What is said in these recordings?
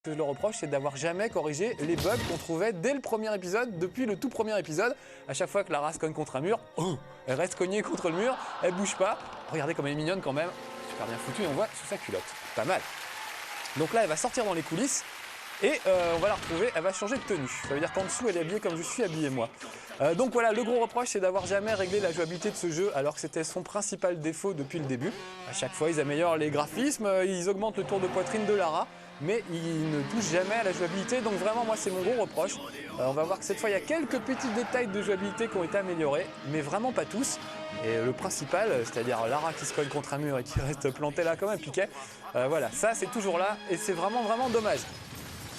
Ce que je le reproche, c'est d'avoir jamais corrigé les bugs qu'on trouvait dès le premier épisode, depuis le tout premier épisode. À chaque fois que Lara se cogne contre un mur, elle reste cognée contre le mur, elle bouge pas. Regardez comme elle est mignonne quand même, super bien foutue, et on voit sous sa culotte, pas mal. Donc là, elle va sortir dans les coulisses et on va la retrouver, elle va changer de tenue. Ça veut dire qu'en dessous, elle est habillée comme je suis habillé moi. Donc voilà, le gros reproche, c'est d'avoir jamais réglé la jouabilité de ce jeu, alors que c'était son principal défaut depuis le début. À chaque fois, ils améliorent les graphismes, ils augmentent le tour de poitrine de Lara, mais ils ne touchent jamais à la jouabilité, donc vraiment moi c'est mon gros reproche. On va voir que cette fois il y a quelques petits détails de jouabilité qui ont été améliorés, mais vraiment pas tous. Et le principal, c'est-à-dire Lara qui se cogne contre un mur et qui reste plantée là comme un piquet, voilà, ça c'est toujours là et c'est vraiment dommage.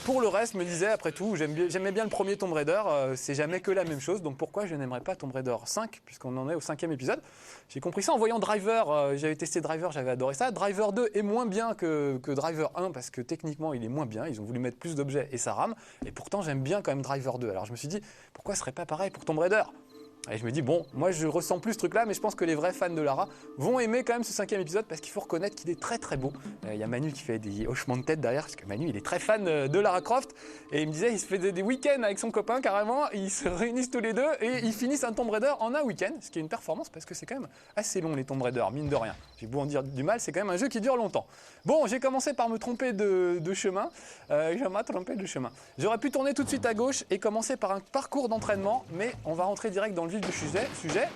Pour le reste, me disais, après tout, j'aimais bien le premier Tomb Raider, c'est jamais que la même chose, donc pourquoi je n'aimerais pas Tomb Raider 5, puisqu'on en est au 5e épisode. J'ai compris ça en voyant Driver, j'avais testé Driver, j'avais adoré ça. Driver 2 est moins bien que Driver 1, parce que techniquement il est moins bien, ils ont voulu mettre plus d'objets et ça rame, et pourtant j'aime bien quand même Driver 2. Alors je me suis dit, pourquoi ce serait pas pareil pour Tomb Raider ? Et je me dis, bon, moi je ressens plus ce truc-là, mais je pense que les vrais fans de Lara vont aimer quand même ce 5e épisode parce qu'il faut reconnaître qu'il est très beau. Il y a Manu qui fait des hochements de tête derrière, parce que Manu il est très fan de Lara Croft. Et il me disait, il se fait des week-ends avec son copain carrément, ils se réunissent tous les deux et ils finissent un Tomb Raider en un week-end, ce qui est une performance parce que c'est quand même assez long les Tomb Raider, mine de rien. J'ai beau en dire du mal, c'est quand même un jeu qui dure longtemps. Bon, j'ai commencé par me tromper de chemin, J'aurais pu tourner tout de suite à gauche et commencer par un parcours d'entraînement, mais on va rentrer direct dans le vif du sujet.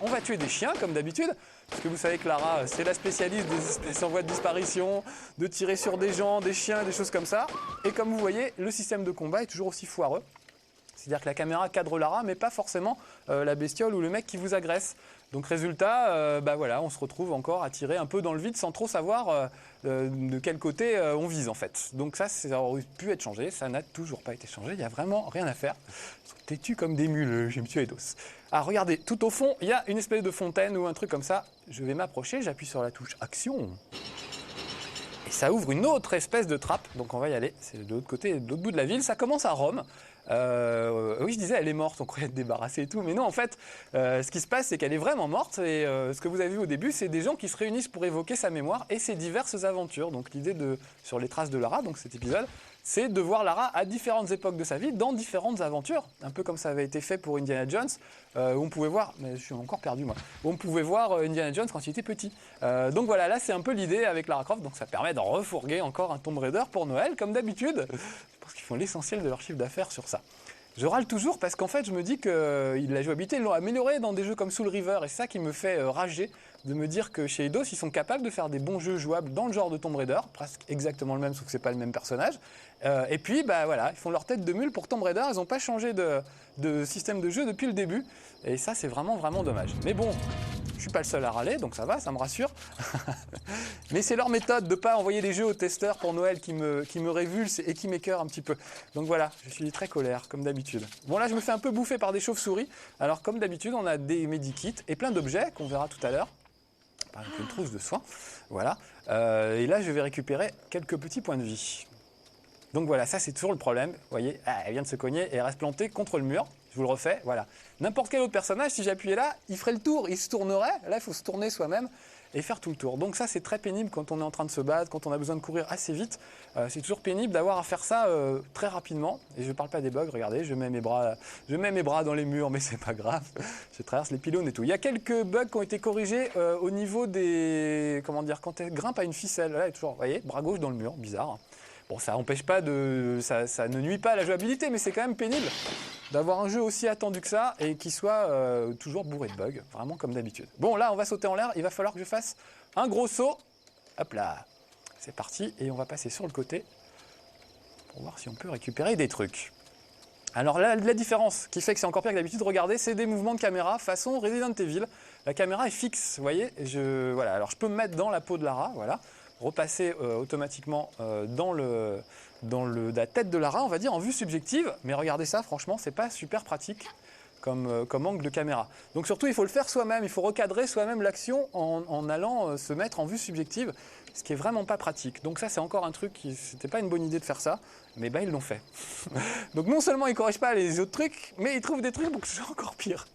On va tuer des chiens comme d'habitude, parce que vous savez que Lara c'est la spécialiste des espèces en voie de disparition, de tirer sur des gens, des chiens, des choses comme ça. Et comme vous voyez, le système de combat est toujours aussi foireux. C'est-à-dire que la caméra cadre Lara, mais pas forcément la bestiole ou le mec qui vous agresse. Donc résultat, voilà, on se retrouve encore à tirer un peu dans le vide sans trop savoir de quel côté on vise en fait. Donc ça aurait pu être changé, ça n'a toujours pas été changé, il n'y a vraiment rien à faire. Ils sont têtus comme des mules, je me suis Eidos. Ah regardez, tout au fond, il y a une espèce de fontaine ou un truc comme ça. Je vais m'approcher, j'appuie sur la touche Action. Et ça ouvre une autre espèce de trappe, donc on va y aller, c'est de l'autre côté, de l'autre bout de la ville, ça commence à Rome. Oui, je disais, elle est morte, on croyait être débarrassé et tout, mais non, en fait, ce qui se passe, c'est qu'elle est vraiment morte, et ce que vous avez vu au début, c'est des gens qui se réunissent pour évoquer sa mémoire et ses diverses aventures. Donc l'idée sur les traces de Lara, donc cet épisode, c'est de voir Lara à différentes époques de sa vie, dans différentes aventures, un peu comme ça avait été fait pour Indiana Jones, où on pouvait voir, mais je suis encore perdu moi, où on pouvait voir Indiana Jones quand il était petit. Donc voilà, là c'est un peu l'idée avec Lara Croft, donc ça permet de refourguer encore un Tomb Raider pour Noël, comme d'habitude. Je pense qu'ils font l'essentiel de leur chiffre d'affaires sur ça. Je râle toujours parce qu'en fait je me dis que la jouabilité ils l'ont améliorée dans des jeux comme Soul River, et c'est ça qui me fait rager, de me dire que chez Eidos ils sont capables de faire des bons jeux jouables dans le genre de Tomb Raider, presque exactement le même sauf que c'est pas le même personnage. Et puis voilà, ils font leur tête de mule pour Tomb Raider, ils n'ont pas changé de système de jeu depuis le début, et ça c'est vraiment dommage. Mais bon, je suis pas le seul à râler, donc ça va, ça me rassure. Mais c'est leur méthode de ne pas envoyer des jeux aux testeurs pour Noël qui me révulsent et qui m'écœurent un petit peu. Donc voilà, je suis très colère, comme d'habitude. Bon là, je me fais un peu bouffer par des chauves-souris. Alors comme d'habitude, on a des medikits et plein d'objets qu'on verra tout à l'heure. Par exemple, une trousse de soins. Voilà. Et là, je vais récupérer quelques petits points de vie. Donc voilà, ça c'est toujours le problème. Vous voyez, elle vient de se cogner et elle reste plantée contre le mur. Je vous le refais, voilà. N'importe quel autre personnage, si j'appuyais là, il ferait le tour, il se tournerait. Là, il faut se tourner soi-même et faire tout le tour. Donc ça, c'est très pénible quand on est en train de se battre, quand on a besoin de courir assez vite. C'est toujours pénible d'avoir à faire ça très rapidement. Et je ne parle pas des bugs, regardez, je mets mes bras dans les murs, mais c'est pas grave. Je traverse les pylônes et tout. Il y a quelques bugs qui ont été corrigés au niveau des... Comment dire, quand elle grimpe à une ficelle. Là, elle est toujours, vous voyez, bras gauche dans le mur, bizarre. Bon, ça n'empêche pas ça ne nuit pas à la jouabilité, mais c'est quand même pénible d'avoir un jeu aussi attendu que ça et qui soit toujours bourré de bugs, vraiment comme d'habitude. Bon, là, on va sauter en l'air, il va falloir que je fasse un gros saut. Hop là, c'est parti, et on va passer sur le côté pour voir si on peut récupérer des trucs. Alors là, la différence qui fait que c'est encore pire que d'habitude, regardez, c'est des mouvements de caméra façon Resident Evil. La caméra est fixe, vous voyez, voilà. Alors je peux me mettre dans la peau de Lara, voilà. Repasser automatiquement dans la tête de Lara, on va dire, en vue subjective. Mais regardez ça, franchement, c'est pas super pratique comme angle de caméra. Donc surtout, il faut le faire soi-même, il faut recadrer soi-même l'action en allant se mettre en vue subjective, ce qui est vraiment pas pratique. Donc ça, c'est encore un truc, c'était pas une bonne idée de faire ça, mais ils l'ont fait. Donc non seulement ils corrigent pas les autres trucs, mais ils trouvent des trucs pour que ce soit encore pire.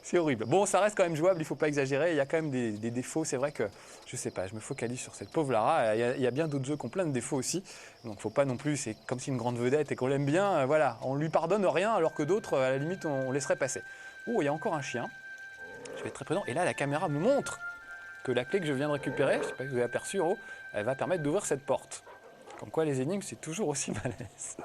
C'est horrible. Bon, ça reste quand même jouable, il ne faut pas exagérer. Il y a quand même des défauts. C'est vrai que, je sais pas, je me focalise sur cette pauvre Lara. Il y a bien d'autres jeux qui ont plein de défauts aussi. Donc, il ne faut pas non plus, c'est comme si une grande vedette et qu'on l'aime bien, voilà, on ne lui pardonne rien, alors que d'autres, à la limite, on laisserait passer. Oh, il y a encore un chien. Je vais être très prudent. Et là, la caméra me montre que la clé que je viens de récupérer, je ne sais pas si vous avez aperçu, elle va permettre d'ouvrir cette porte. Comme quoi les énigmes, c'est toujours aussi malaise.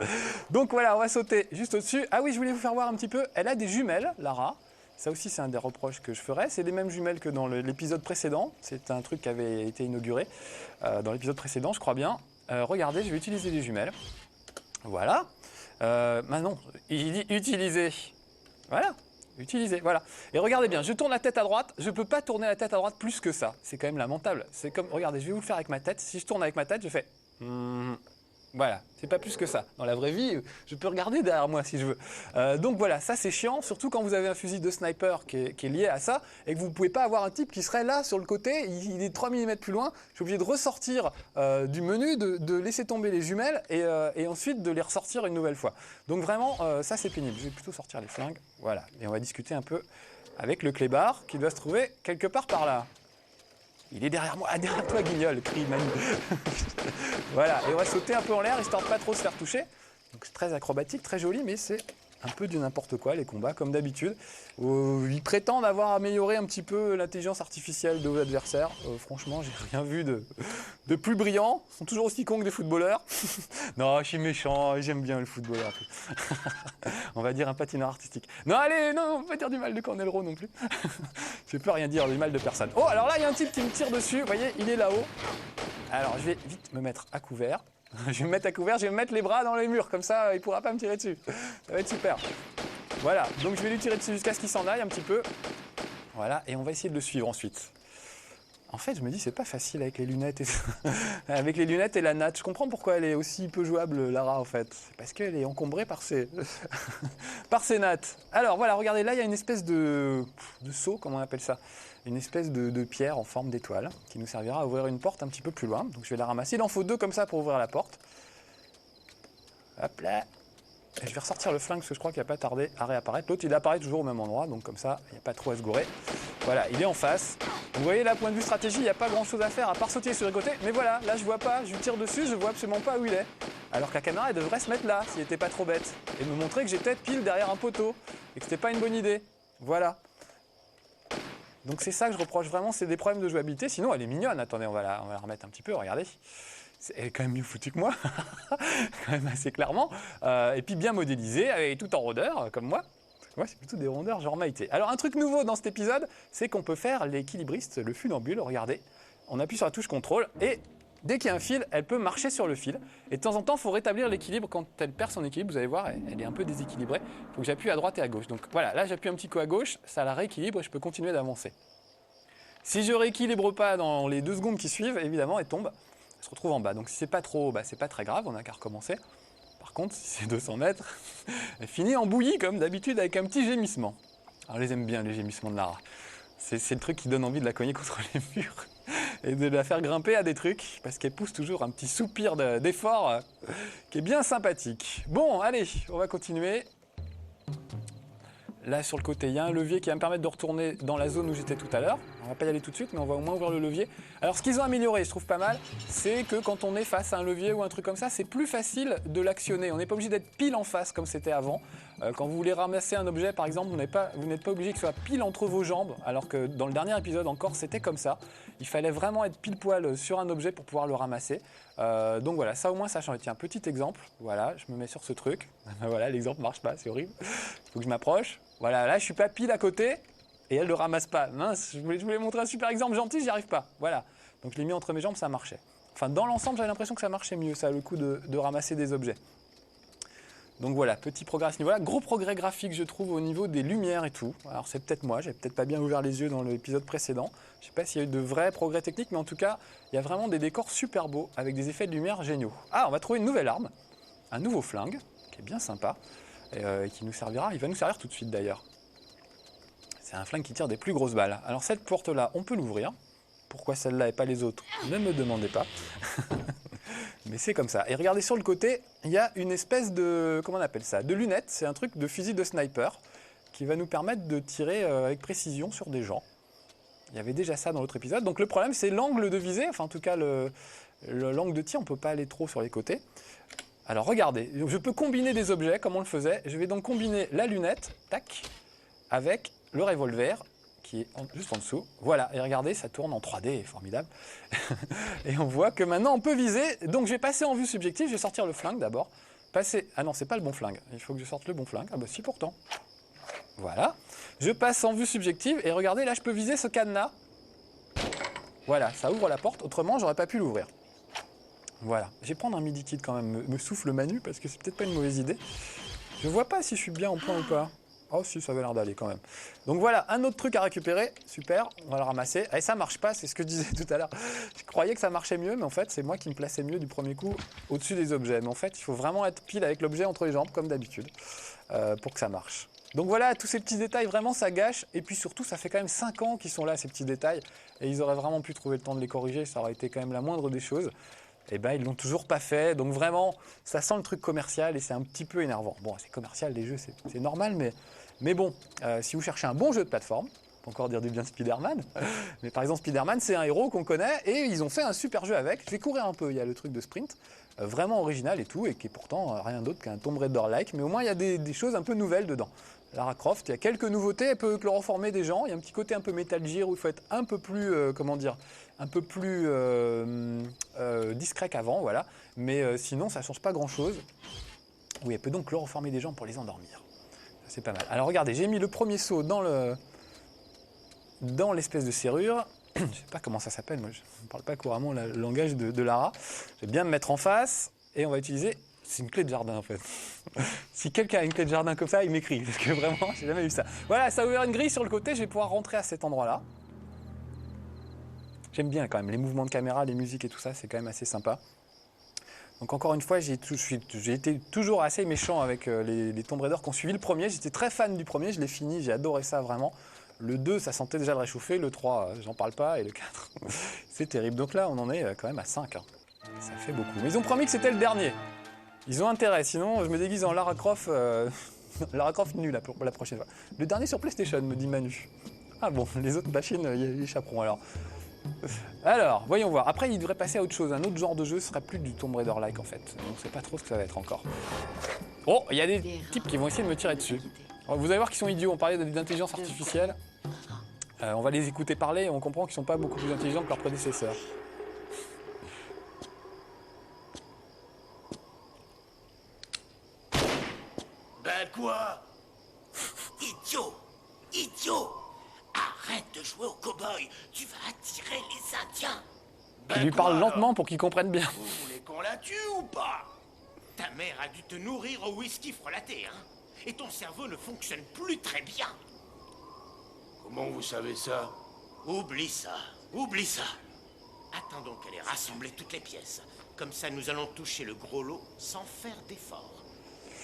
Donc voilà, on va sauter juste au-dessus. Ah oui, je voulais vous faire voir un petit peu. Elle a des jumelles, Lara. Ça aussi, c'est un des reproches que je ferais. C'est les mêmes jumelles que dans l'épisode précédent. C'est un truc qui avait été inauguré dans l'épisode précédent, je crois bien. Regardez, je vais utiliser les jumelles. Voilà. Maintenant, il dit utiliser. Voilà. Utiliser, voilà. Et regardez bien, je tourne la tête à droite. Je ne peux pas tourner la tête à droite plus que ça. C'est quand même lamentable. C'est comme, regardez, je vais vous le faire avec ma tête. Si je tourne avec ma tête, je fais... Voilà, c'est pas plus que ça. Dans la vraie vie, je peux regarder derrière moi si je veux. Donc voilà, ça c'est chiant, surtout quand vous avez un fusil de sniper qui est lié à ça et que vous ne pouvez pas avoir un type qui serait là sur le côté, il est 3 mm plus loin. Je suis obligé de ressortir du menu, de laisser tomber les jumelles et ensuite de les ressortir une nouvelle fois. Donc vraiment, ça c'est pénible. Je vais plutôt sortir les flingues. Voilà, et on va discuter un peu avec le clébard qui doit se trouver quelque part par là. Il est derrière moi, derrière toi Guignol, crie Manu. Voilà, et on va sauter un peu en l'air histoire de pas trop se faire toucher. Donc c'est très acrobatique, très joli, mais c'est un peu du n'importe quoi les combats, comme d'habitude. Ils prétendent avoir amélioré un petit peu l'intelligence artificielle de vos adversaires. Franchement, j'ai rien vu de plus brillant. Ils sont toujours aussi cons que des footballeurs. Non, je suis méchant, j'aime bien le footballeur. On va dire un patineur artistique. Non, allez, non, on va pas dire du mal de Cornel Rowe non plus. Je peux rien dire du mal de personne. Oh, alors là, il y a un type qui me tire dessus. Vous voyez, il est là-haut. Alors, je vais vite me mettre à couvert. Je vais me mettre à couvert, je vais me mettre les bras dans les murs. Comme ça, il ne pourra pas me tirer dessus. Ça va être super. Voilà, donc je vais lui tirer dessus jusqu'à ce qu'il s'en aille un petit peu. Voilà, et on va essayer de le suivre ensuite. En fait, je me dis, c'est pas facile avec les lunettes et avec les lunettes et la natte. Je comprends pourquoi elle est aussi peu jouable, Lara, en fait. C'est parce qu'elle est encombrée par ses... par ses nattes. Alors, voilà, regardez, là, il y a une espèce de seau, comment on appelle ça? Une espèce de pierre en forme d'étoile qui nous servira à ouvrir une porte un petit peu plus loin. Donc, je vais la ramasser. Il en faut 2 comme ça pour ouvrir la porte. Hop là. Et je vais ressortir le flingue parce que je crois qu'il n'a pas tardé à réapparaître. L'autre, il apparaît toujours au même endroit, donc comme ça, il n'y a pas trop à se gourer. Voilà, il est en face. Vous voyez, là, point de vue stratégie, il n'y a pas grand-chose à faire à part sauter sur les côtés. Mais voilà, là, je vois pas, je lui tire dessus, je vois absolument pas où il est. Alors que la caméra, elle devrait se mettre là, s'il n'était pas trop bête. Et me montrer que j'étais pile derrière un poteau. Et que c'était pas une bonne idée. Voilà. Donc c'est ça que je reproche vraiment, c'est des problèmes de jouabilité. Sinon, elle est mignonne. Attendez, on va la remettre un petit peu, regardez. Elle est quand même mieux foutue que moi, quand même assez clairement. Et puis bien modélisée, avec tout en rondeur, comme moi. Moi, c'est plutôt des rondeurs genre Maïté. Alors, un truc nouveau dans cet épisode, c'est qu'on peut faire l'équilibriste, le funambule. Regardez, on appuie sur la touche contrôle et dès qu'il y a un fil, elle peut marcher sur le fil. Et de temps en temps, il faut rétablir l'équilibre. Quand elle perd son équilibre, vous allez voir, elle est un peu déséquilibrée. Il faut que j'appuie à droite et à gauche. Donc voilà, là, j'appuie un petit coup à gauche, ça la rééquilibre et je peux continuer d'avancer. Si je rééquilibre pas dans les 2 secondes qui suivent, évidemment, elle tombe. Elle se retrouve en bas. Donc si c'est pas trop, c'est pas très grave, on n'a qu'à recommencer. Par contre, si c'est 200 mètres, elle finit en bouillie comme d'habitude avec un petit gémissement. Alors, je les aime bien, les gémissements de Lara. C'est le truc qui donne envie de la cogner contre les murs et de la faire grimper à des trucs parce qu'elle pousse toujours un petit soupir d'effort qui est bien sympathique. Bon, allez, on va continuer. Là, sur le côté, il y a un levier qui va me permettre de retourner dans la zone où j'étais tout à l'heure. On va pas y aller tout de suite, mais on va au moins ouvrir le levier. Alors, ce qu'ils ont amélioré, je trouve pas mal, c'est que quand on est face à un levier ou un truc comme ça, c'est plus facile de l'actionner. On n'est pas obligé d'être pile en face comme c'était avant. Quand vous voulez ramasser un objet, par exemple, vous n'êtes pas obligé que ce soit pile entre vos jambes, alors que dans le dernier épisode encore, c'était comme ça. Il fallait vraiment être pile poil sur un objet pour pouvoir le ramasser. Donc voilà, ça au moins ça change. Tiens, petit exemple. Voilà, je me mets sur ce truc. Voilà, l'exemple marche pas, c'est horrible. Il faut que je m'approche. Voilà, là, je suis pas pile à côté et elle le ramasse pas. Mince, je voulais montrer un super exemple gentil, j'y arrive pas. Voilà. Donc je l'ai mis entre mes jambes, ça marchait. Enfin, dans l'ensemble, j'avais l'impression que ça marchait mieux, ça a le coup de ramasser des objets. Donc voilà, petit progrès à ce niveau-là. Gros progrès graphique, je trouve, au niveau des lumières et tout. Alors c'est peut-être moi, j'ai peut-être pas bien ouvert les yeux dans l'épisode précédent. Je sais pas s'il y a eu de vrais progrès techniques, mais en tout cas, il y a vraiment des décors super beaux, avec des effets de lumière géniaux. Ah, on va trouver une nouvelle arme, un nouveau flingue, qui est bien sympa, et qui nous servira, il va nous servir tout de suite d'ailleurs. C'est un flingue qui tire des plus grosses balles. Alors cette porte-là, on peut l'ouvrir. Pourquoi celle-là et pas les autres? Ne me demandez pas. Mais c'est comme ça. Et regardez sur le côté, il y a une espèce de, comment on appelle ça, de lunettes. C'est un truc de fusil de sniper. qui va nous permettre de tirer avec précision sur des gens. Il y avait déjà ça dans l'autre épisode. Donc le problème, c'est l'angle de visée, enfin en tout cas l'angle de tir, on ne peut pas aller trop sur les côtés. Alors regardez, je peux combiner des objets comme on le faisait. Je vais donc combiner la lunette, tac, avec le revolver qui est juste en dessous. Voilà, et regardez, ça tourne en 3D, formidable. Et on voit que maintenant on peut viser. Donc je vais passer en vue subjective, je vais sortir le flingue d'abord. Ah non, c'est pas le bon flingue, il faut que je sorte le bon flingue. Ah bah si pourtant. Voilà, je passe en vue subjective et regardez, là je peux viser ce cadenas. Voilà, ça ouvre la porte, autrement j'aurais pas pu l'ouvrir. Voilà, je vais prendre un midi kit quand même, me souffle Manu, parce que c'est peut-être pas une mauvaise idée. Je vois pas si je suis bien en point ou pas. Oh si, ça avait l'air d'aller quand même. Donc voilà, un autre truc à récupérer, super, on va le ramasser. Et ça marche pas, c'est ce que je disais tout à l'heure. Je croyais que ça marchait mieux, mais en fait c'est moi qui me plaçais mieux du premier coup au-dessus des objets. Mais en fait, il faut vraiment être pile avec l'objet entre les jambes, comme d'habitude, pour que ça marche. Donc voilà, tous ces petits détails, vraiment ça gâche. Et puis surtout, ça fait quand même 5 ans qu'ils sont là, ces petits détails. Et ils auraient vraiment pu trouver le temps de les corriger, ça aurait été quand même la moindre des choses. Eh ben, ils l'ont toujours pas fait, donc vraiment, ça sent le truc commercial et c'est un petit peu énervant. Bon, c'est commercial, les jeux, c'est normal, mais bon, si vous cherchez un bon jeu de plateforme, on peut encore dire du bien de Spider-Man, mais par exemple, Spider-Man, c'est un héros qu'on connaît et ils ont fait un super jeu avec. Je vais courir un peu, il y a le truc de sprint, vraiment original et tout, et qui est pourtant rien d'autre qu'un Tomb Raider-like, mais au moins, il y a des choses un peu nouvelles dedans. Lara Croft, il y a quelques nouveautés, elle peut chloroformer des gens, il y a un petit côté un peu Metal Gear où il faut être un peu plus, comment dire, un peu plus discret qu'avant, voilà. Mais sinon, ça ne change pas grand-chose. Oui, elle peut donc chloroformer des gens pour les endormir. C'est pas mal. Alors regardez, j'ai mis le premier seau dans l'espèce de serrure. Je ne sais pas comment ça s'appelle, moi je ne parle pas couramment le langage de Lara. Je vais bien me mettre en face et on va utiliser... C'est une clé de jardin en fait. Si quelqu'un a une clé de jardin comme ça, il m'écrit, parce que vraiment, j'ai jamais vu ça. Voilà, ça a ouvert une grille sur le côté, je vais pouvoir rentrer à cet endroit-là. J'aime bien quand même, les mouvements de caméra, les musiques et tout ça, c'est quand même assez sympa. Donc encore une fois, j'ai été toujours assez méchant avec les Tomb Raider qui ont suivi le premier. J'étais très fan du premier, je l'ai fini, j'ai adoré ça vraiment. Le 2, ça sentait déjà le réchauffer, le 3, j'en parle pas, et le 4, c'est terrible. Donc là, on en est quand même à 5. Hein. Ça fait beaucoup. Mais ils ont promis que c'était le dernier. Ils ont intérêt, sinon je me déguise en Lara Croft, Lara Croft nulle la prochaine fois. Le dernier sur PlayStation, me dit Manu. Ah bon, les autres machines y échapperont alors. Alors, voyons voir. Après, il devrait passer à autre chose. Un autre genre de jeu serait plus du Tomb Raider-like en fait. On ne sait pas trop ce que ça va être encore. Oh, il y a des types qui vont essayer de me tirer dessus. Alors, vous allez voir qu'ils sont idiots. On parlait d'intelligence artificielle. On va les écouter parler et on comprend qu'ils ne sont pas beaucoup plus intelligents que leurs prédécesseurs. Ben quoi? Idiot! Idiot! Arrête de jouer au cow-boy, tu vas attirer les Indiens! Ben Il lui parle lentement pour qu'il comprenne bien. Vous voulez qu'on la tue ou pas? Ta mère a dû te nourrir au whisky frelaté, hein? Et ton cerveau ne fonctionne plus très bien. Comment vous savez ça? Oublie ça, oublie ça. Attendons qu'elle ait rassemblé toutes les pièces. Comme ça, nous allons toucher le gros lot sans faire d'effort.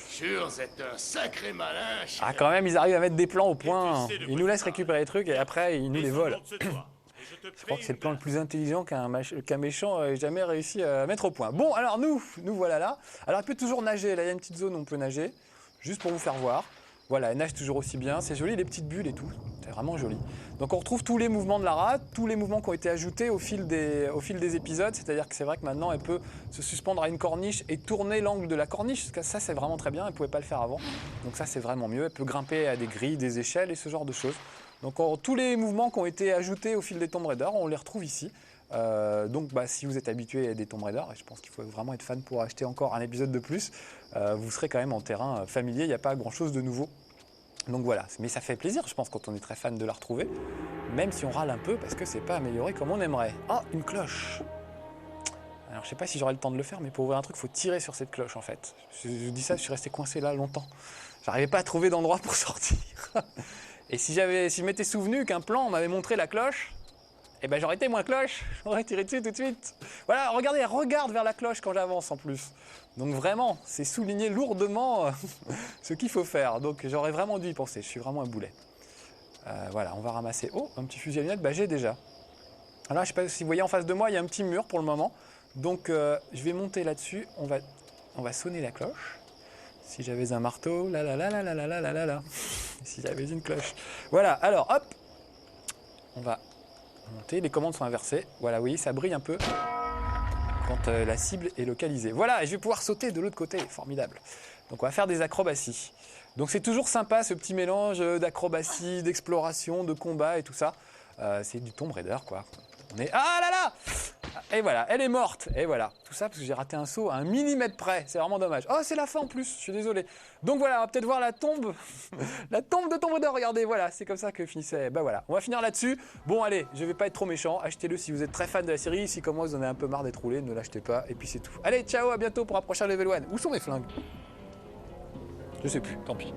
Sûr, c'est un sacré malin, chef. Ah quand même, ils arrivent à mettre des plans au point. Ils nous laissent récupérer les trucs et après, ils nous les volent. Je crois que c'est le plan le plus intelligent qu'un méchant ait jamais réussi à mettre au point. Bon, alors nous voilà là. Alors il peut toujours nager, là il y a une petite zone où on peut nager, juste pour vous faire voir. Voilà, elle nage toujours aussi bien, c'est joli les petites bulles et tout, c'est vraiment joli. Donc on retrouve tous les mouvements de Lara, tous les mouvements qui ont été ajoutés au fil des épisodes, c'est-à-dire que c'est vrai que maintenant elle peut se suspendre à une corniche et tourner l'angle de la corniche, ça c'est vraiment très bien, elle ne pouvait pas le faire avant, donc ça c'est vraiment mieux, elle peut grimper à des grilles, des échelles et ce genre de choses. Donc tous les mouvements qui ont été ajoutés au fil des Tomb Raider, on les retrouve ici. Donc si vous êtes habitué à des Tomb Raider, et je pense qu'il faut vraiment être fan pour acheter encore un épisode de plus, vous serez quand même en terrain familier, il n'y a pas grand chose de nouveau. Donc voilà, mais ça fait plaisir je pense quand on est très fan de la retrouver, même si on râle un peu parce que c'est pas amélioré comme on aimerait. Ah, une cloche. Alors je sais pas si j'aurai le temps de le faire, mais pour ouvrir un truc, il faut tirer sur cette cloche en fait. Je dis ça, je suis resté coincé là longtemps. J'arrivais pas à trouver d'endroit pour sortir. Et si je m'étais souvenu qu'un plan m'avait montré la cloche, eh ben j'aurais été moins cloche, j'aurais tiré dessus tout de suite. Voilà, regardez, elle regarde vers la cloche quand j'avance en plus. Donc vraiment, c'est souligner lourdement ce qu'il faut faire. Donc j'aurais vraiment dû y penser, je suis vraiment un boulet. Voilà, on va ramasser. Oh, un petit fusil à lunettes, j'ai déjà. Alors je sais pas si vous voyez en face de moi, il y a un petit mur pour le moment. Donc je vais monter là-dessus, on va sonner la cloche. Si j'avais un marteau, là là là là là là là là là là. Si j'avais une cloche. Voilà, alors hop. On va monter, les commandes sont inversées. Voilà, oui, ça brille un peu quand la cible est localisée. Voilà, et je vais pouvoir sauter de l'autre côté, formidable. Donc on va faire des acrobaties. Donc c'est toujours sympa ce petit mélange d'acrobatie, d'exploration, de combat et tout ça. C'est du Tomb Raider quoi. On est... Ah là là! Et voilà, elle est morte. Et voilà, tout ça parce que j'ai raté un saut à 1 millimètre près. C'est vraiment dommage. Oh, c'est la fin en plus, je suis désolé. Donc voilà, on va peut-être voir la tombe. La tombe de Tomb Raider, regardez, voilà, c'est comme ça que finissait. Bah voilà, on va finir là-dessus. Bon allez, je vais pas être trop méchant. Achetez-le si vous êtes très fan de la série. Si comme moi vous en avez un peu marre d'être roulé, ne l'achetez pas. Et puis c'est tout. Allez, ciao, à bientôt pour un prochain Level 1. Où sont mes flingues? Je sais plus, tant pis.